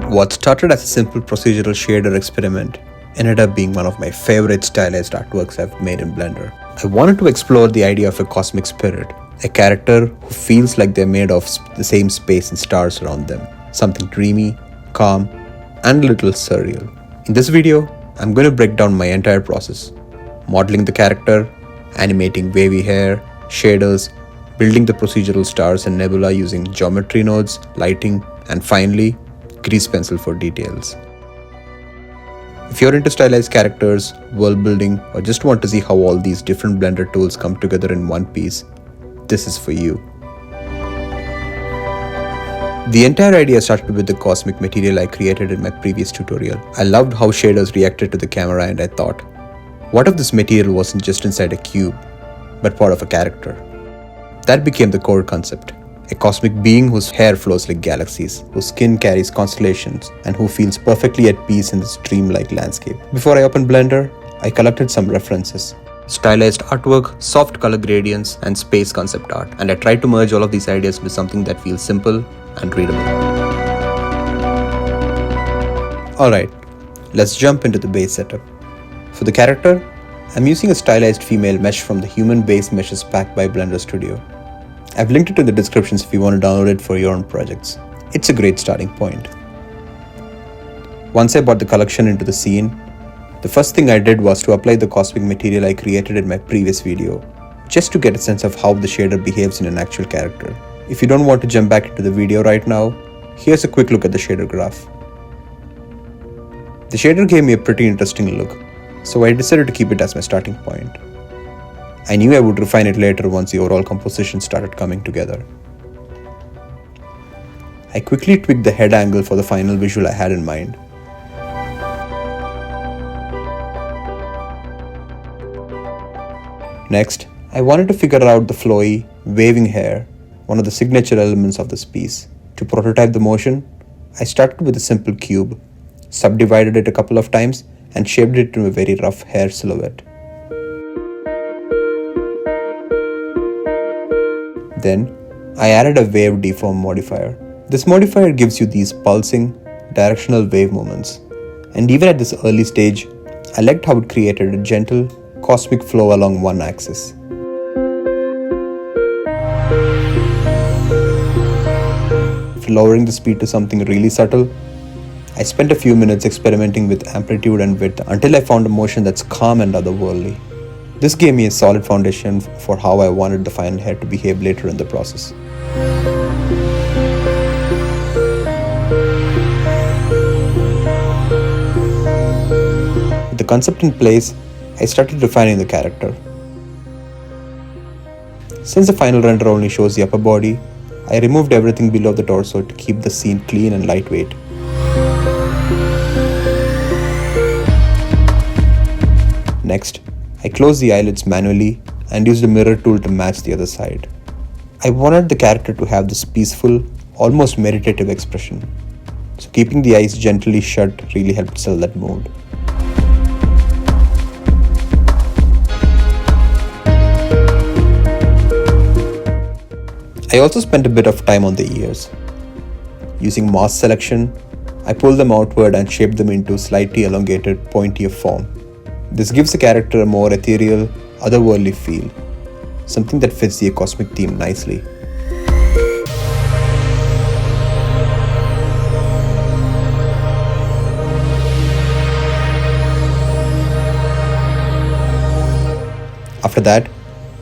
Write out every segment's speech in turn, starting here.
What started as a simple procedural shader experiment ended up being one of my favorite stylized artworks I've made in Blender. I wanted to explore the idea of a cosmic spirit, a character who feels like they're made of the same space and stars around them, something dreamy, calm, and a little surreal. In this video, I'm going to break down my entire process, modeling the character, animating wavy hair, shaders, building the procedural stars and nebula using geometry nodes, lighting, and finally, grease pencil for details. If you're into stylized characters, world building, or just want to see how all these different Blender tools come together in one piece, this is for you. The entire idea started with the cosmic material I created in my previous tutorial. I loved how shaders reacted to the camera and I thought, what if this material wasn't just inside a cube, but part of a character? That became the core concept. A cosmic being whose hair flows like galaxies, whose skin carries constellations, and who feels perfectly at peace in this dreamlike landscape. Before I opened Blender, I collected some references. Stylized artwork, soft color gradients, and space concept art, and I tried to merge all of these ideas with something that feels simple and readable. Alright, let's jump into the base setup. For the character, I'm using a stylized female mesh from the Human Base Meshes pack by Blender Studio. I've linked it in the descriptions if you want to download it for your own projects. It's a great starting point. Once I brought the collection into the scene, the first thing I did was to apply the cosmic material I created in my previous video, just to get a sense of how the shader behaves in an actual character. If you don't want to jump back into the video right now, here's a quick look at the shader graph. The shader gave me a pretty interesting look, so I decided to keep it as my starting point. I knew I would refine it later once the overall composition started coming together. I quickly tweaked the head angle for the final visual I had in mind. Next, I wanted to figure out the flowy, waving hair, one of the signature elements of this piece. To prototype the motion, I started with a simple cube, subdivided it a couple of times, and shaped it into a very rough hair silhouette. Then, I added a wave deform modifier. This modifier gives you these pulsing, directional wave movements. And even at this early stage, I liked how it created a gentle, cosmic flow along one axis. Lowering the speed to something really subtle, I spent a few minutes experimenting with amplitude and width until I found a motion that's calm and otherworldly. This gave me a solid foundation for how I wanted the final hair to behave later in the process. With the concept in place, I started refining the character. Since the final render only shows the upper body, I removed everything below the torso to keep the scene clean and lightweight. Next, I closed the eyelids manually and used a mirror tool to match the other side. I wanted the character to have this peaceful, almost meditative expression, so keeping the eyes gently shut really helped sell that mood. I also spent a bit of time on the ears. Using mask selection, I pulled them outward and shaped them into slightly elongated, pointier form. This gives the character a more ethereal, otherworldly feel, something that fits the cosmic theme nicely. After that,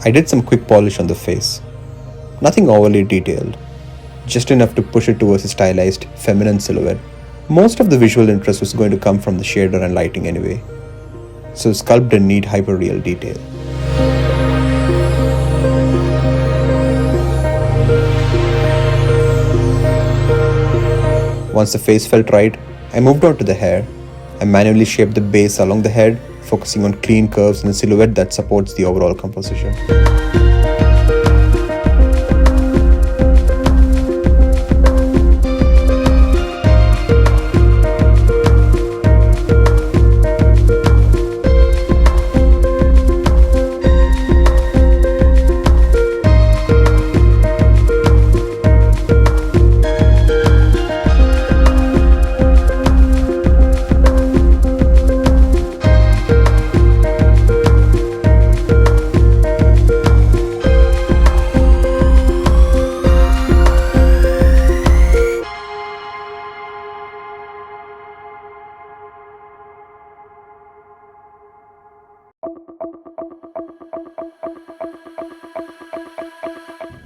I did some quick polish on the face. Nothing overly detailed, just enough to push it towards a stylized, feminine silhouette. Most of the visual interest was going to come from the shader and lighting anyway, so the sculpt didn't need hyper-real detail. Once the face felt right, I moved on to the hair. I manually shaped the base along the head, focusing on clean curves and a silhouette that supports the overall composition.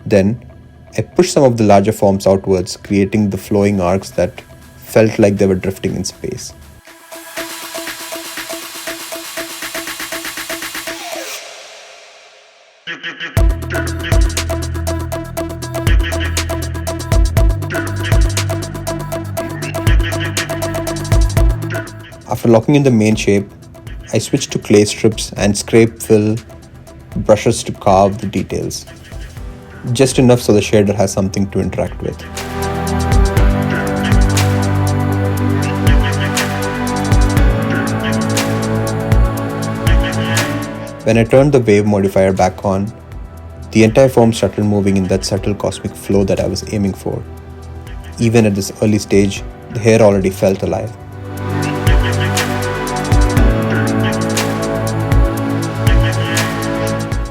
Then, I pushed some of the larger forms outwards, creating the flowing arcs that felt like they were drifting in space. After locking in the main shape, I switched to clay strips and scrape fill brushes to carve the details. Just enough so the shader has something to interact with. When I turned the wave modifier back on, the entire form started moving in that subtle cosmic flow that I was aiming for. Even at this early stage, the hair already felt alive.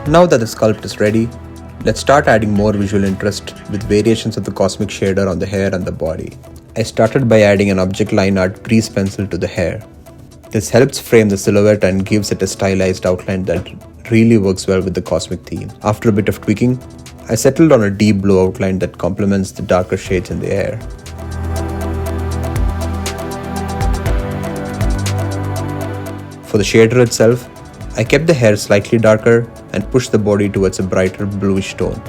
Now that the sculpt is ready, let's start adding more visual interest with variations of the cosmic shader on the hair and the body. I started by adding an object line art grease pencil to the hair. This helps frame the silhouette and gives it a stylized outline that really works well with the cosmic theme. After a bit of tweaking, I settled on a deep blue outline that complements the darker shades in the hair. For the shader itself, I kept the hair slightly darker and pushed the body towards a brighter bluish tone.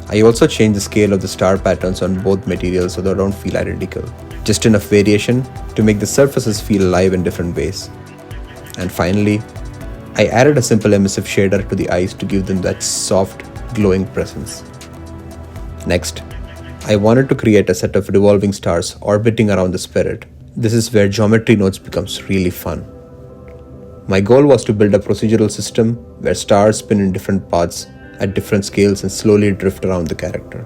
I also changed the scale of the star patterns on both materials so they don't feel identical. Just enough variation to make the surfaces feel alive in different ways. And finally, I added a simple emissive shader to the eyes to give them that soft, glowing presence. Next, I wanted to create a set of revolving stars orbiting around the spirit. This is where geometry nodes becomes really fun. My goal was to build a procedural system where stars spin in different paths at different scales and slowly drift around the character.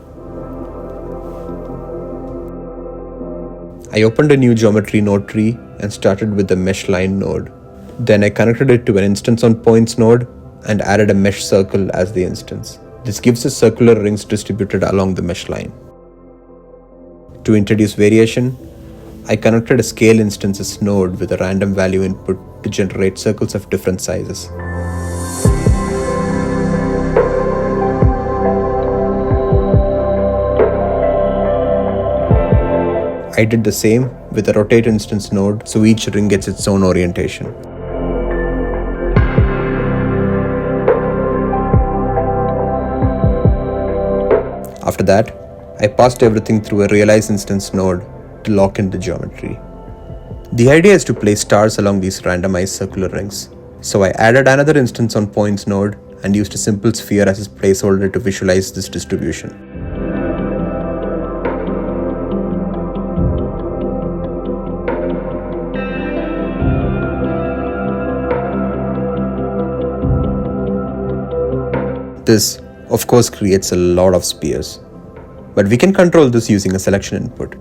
I opened a new geometry node tree and started with the mesh line node. Then I connected it to an instance on points node and added a mesh circle as the instance. This gives us circular rings distributed along the mesh line. To introduce variation, I connected a scale instances node with a random value input to generate circles of different sizes. I did the same with a rotate instance node so each ring gets its own orientation. After that, I passed everything through a realize instance node to lock in the geometry. The idea is to place stars along these randomized circular rings. So I added another instance on points node and used a simple sphere as a placeholder to visualize this distribution. This, of course, creates a lot of spheres. But we can control this using a selection input.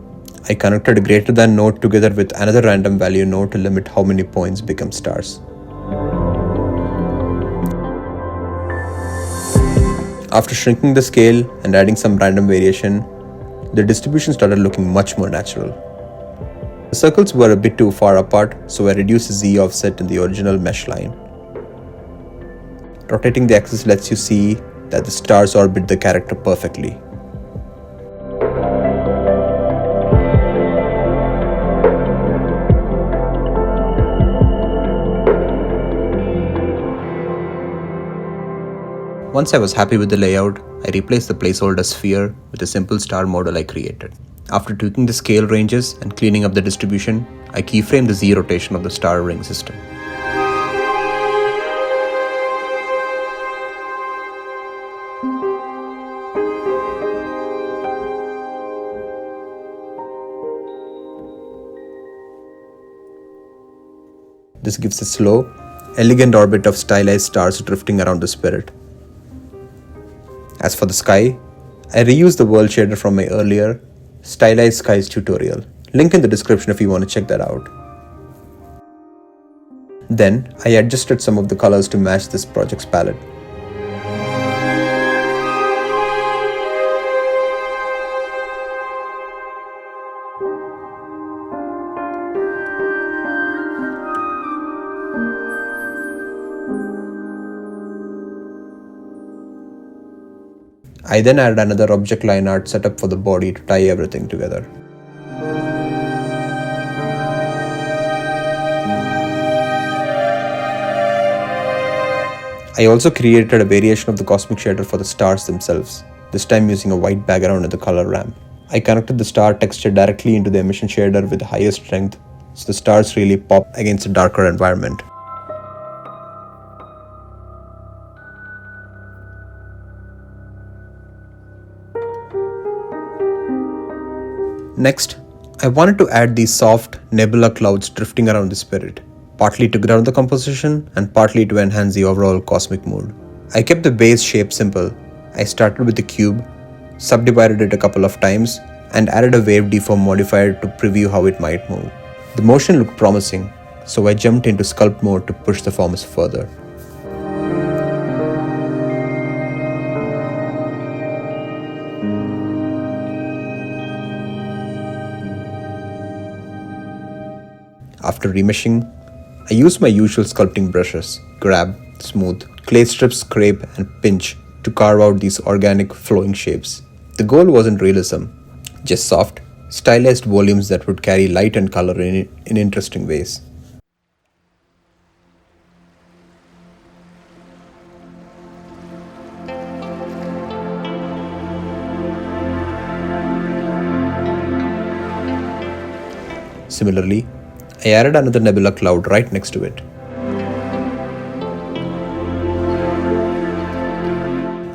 I connected a greater than node together with another random value node to limit how many points become stars. After shrinking the scale and adding some random variation, the distribution started looking much more natural. The circles were a bit too far apart, so I reduced the Z offset in the original mesh line. Rotating the axis lets you see that the stars orbit the character perfectly. Once I was happy with the layout, I replaced the placeholder sphere with a simple star model I created. After tweaking the scale ranges and cleaning up the distribution, I keyframed the Z rotation of the star ring system. This gives a slow, elegant orbit of stylized stars drifting around the spirit. As for the sky, I reused the world shader from my earlier Stylized Skies tutorial. Link in the description if you want to check that out. Then, I adjusted some of the colors to match this project's palette. I then added another object line art setup for the body to tie everything together. I also created a variation of the cosmic shader for the stars themselves, this time using a white background in the color ramp. I connected the star texture directly into the emission shader with the highest strength, so the stars really pop against a darker environment. Next, I wanted to add these soft nebula clouds drifting around the spirit, partly to ground the composition and partly to enhance the overall cosmic mood. I kept the base shape simple. I started with the cube, subdivided it a couple of times, and added a wave deform modifier to preview how it might move. The motion looked promising, so I jumped into sculpt mode to push the forms further. After remeshing, I used my usual sculpting brushes, grab, smooth, clay strips, scrape, and pinch to carve out these organic flowing shapes. The goal wasn't realism, just soft, stylized volumes that would carry light and color in interesting ways. Similarly, I added another nebula cloud right next to it.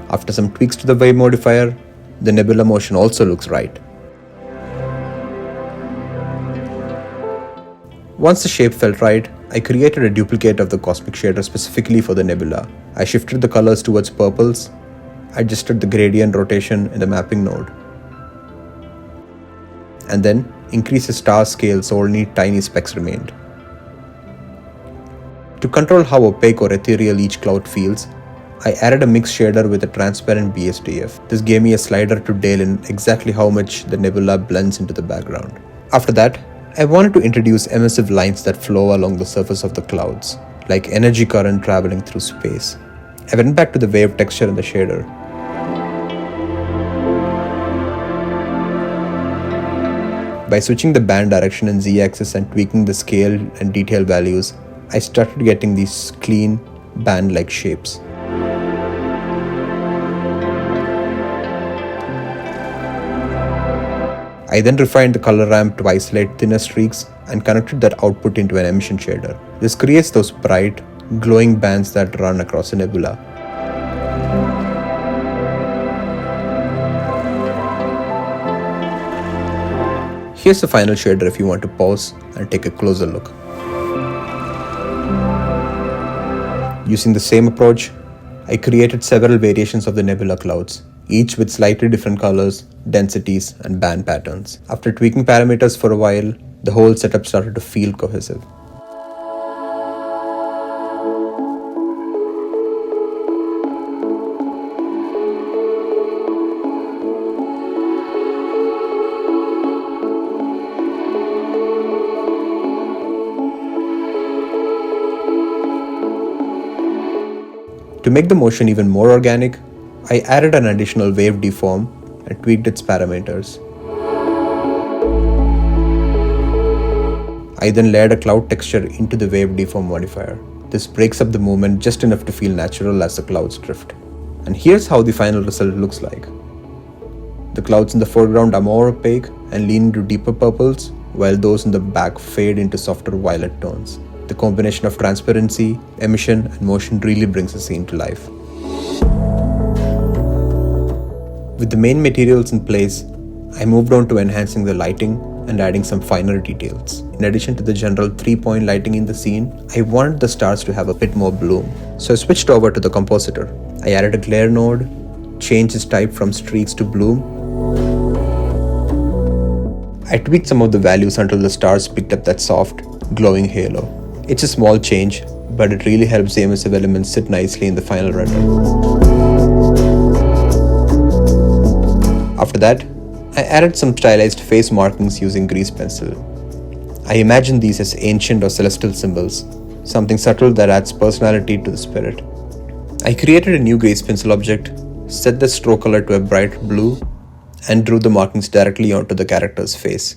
After some tweaks to the wave modifier, the nebula motion also looks right. Once the shape felt right, I created a duplicate of the cosmic shader specifically for the nebula. I shifted the colors towards purples, adjusted the gradient rotation in the mapping node, and then increased the star scale so only tiny specks remained. To control how opaque or ethereal each cloud feels, I added a mix shader with a transparent BSDF. This gave me a slider to dial in exactly how much the nebula blends into the background. After that, I wanted to introduce emissive lines that flow along the surface of the clouds, like energy current traveling through space. I went back to the wave texture in the shader. By switching the band direction and z-axis and tweaking the scale and detail values, I started getting these clean, band-like shapes. I then refined the color ramp to isolate thinner streaks and connected that output into an emission shader. This creates those bright, glowing bands that run across a nebula. Here's the final shader if you want to pause and take a closer look. Using the same approach, I created several variations of the nebula clouds, each with slightly different colors, densities, and band patterns. After tweaking parameters for a while, the whole setup started to feel cohesive. To make the motion even more organic, I added an additional wave deform and tweaked its parameters. I then layered a cloud texture into the wave deform modifier. This breaks up the movement just enough to feel natural as the clouds drift. And here's how the final result looks like. The clouds in the foreground are more opaque and lean into deeper purples, while those in the back fade into softer violet tones. The combination of transparency, emission, and motion really brings the scene to life. With the main materials in place, I moved on to enhancing the lighting and adding some finer details. In addition to the general 3-point lighting in the scene, I wanted the stars to have a bit more bloom. So I switched over to the compositor. I added a glare node, changed its type from streaks to bloom. I tweaked some of the values until the stars picked up that soft, glowing halo. It's a small change, but it really helps the emissive elements sit nicely in the final render. After that, I added some stylized face markings using grease pencil. I imagined these as ancient or celestial symbols, something subtle that adds personality to the spirit. I created a new grease pencil object, set the stroke color to a bright blue, and drew the markings directly onto the character's face.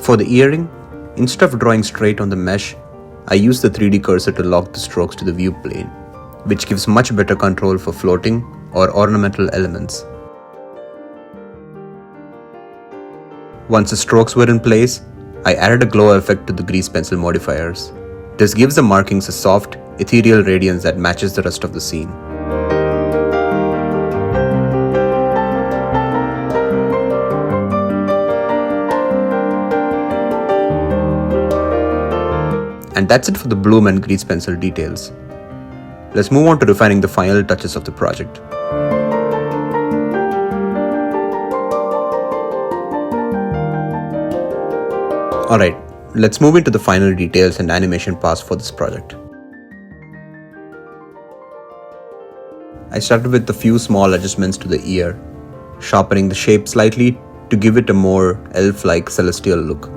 For the earring, instead of drawing straight on the mesh, I used the 3D cursor to lock the strokes to the view plane, which gives much better control for floating or ornamental elements. Once the strokes were in place, I added a glow effect to the grease pencil modifiers. This gives the markings a soft, ethereal radiance that matches the rest of the scene. And that's it for the bloom and grease pencil details. Let's move on to refining the final touches of the project. Alright, let's move into the final details and animation pass for this project. I started with a few small adjustments to the ear, sharpening the shape slightly to give it a more elf-like celestial look.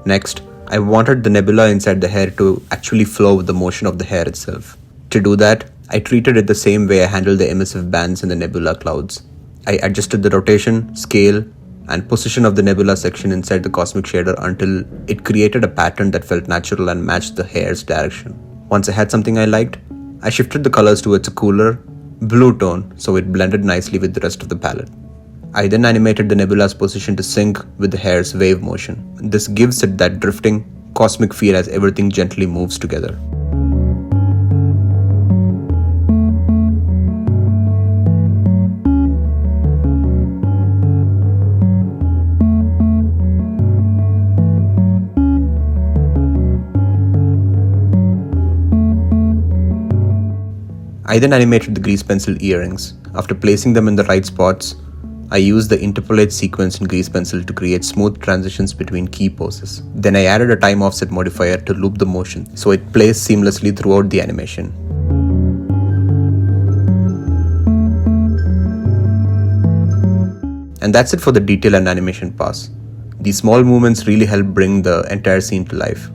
Next, I wanted the nebula inside the hair to actually flow with the motion of the hair itself. To do that, I treated it the same way I handled the emissive bands in the nebula clouds. I adjusted the rotation, scale, and position of the nebula section inside the cosmic shader until it created a pattern that felt natural and matched the hair's direction. Once I had something I liked, I shifted the colors towards a cooler, blue tone so it blended nicely with the rest of the palette. I then animated the nebula's position to sync with the hair's wave motion. This gives it that drifting, cosmic feel as everything gently moves together. I then animated the grease pencil earrings. After placing them in the right spots, I used the interpolate sequence in grease pencil to create smooth transitions between key poses. Then I added a time offset modifier to loop the motion so it plays seamlessly throughout the animation. And that's it for the detail and animation pass. These small movements really help bring the entire scene to life.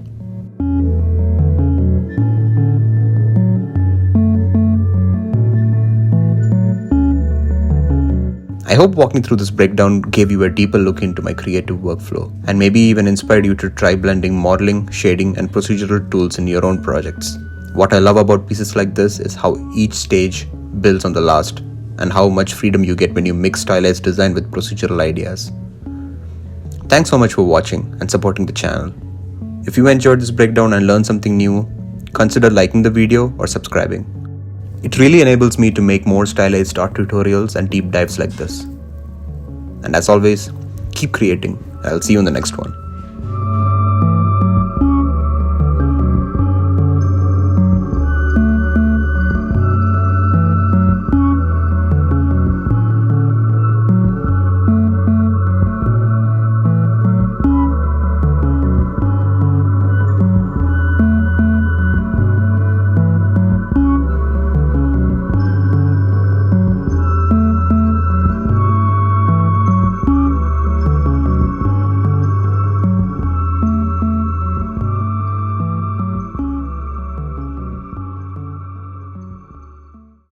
I hope walking through this breakdown gave you a deeper look into my creative workflow and maybe even inspired you to try blending modeling, shading, and procedural tools in your own projects. What I love about pieces like this is how each stage builds on the last and how much freedom you get when you mix stylized design with procedural ideas. Thanks so much for watching and supporting the channel. If you enjoyed this breakdown and learned something new, consider liking the video or subscribing. It really enables me to make more stylized art tutorials and deep dives like this. And as always, keep creating. I'll see you in the next one.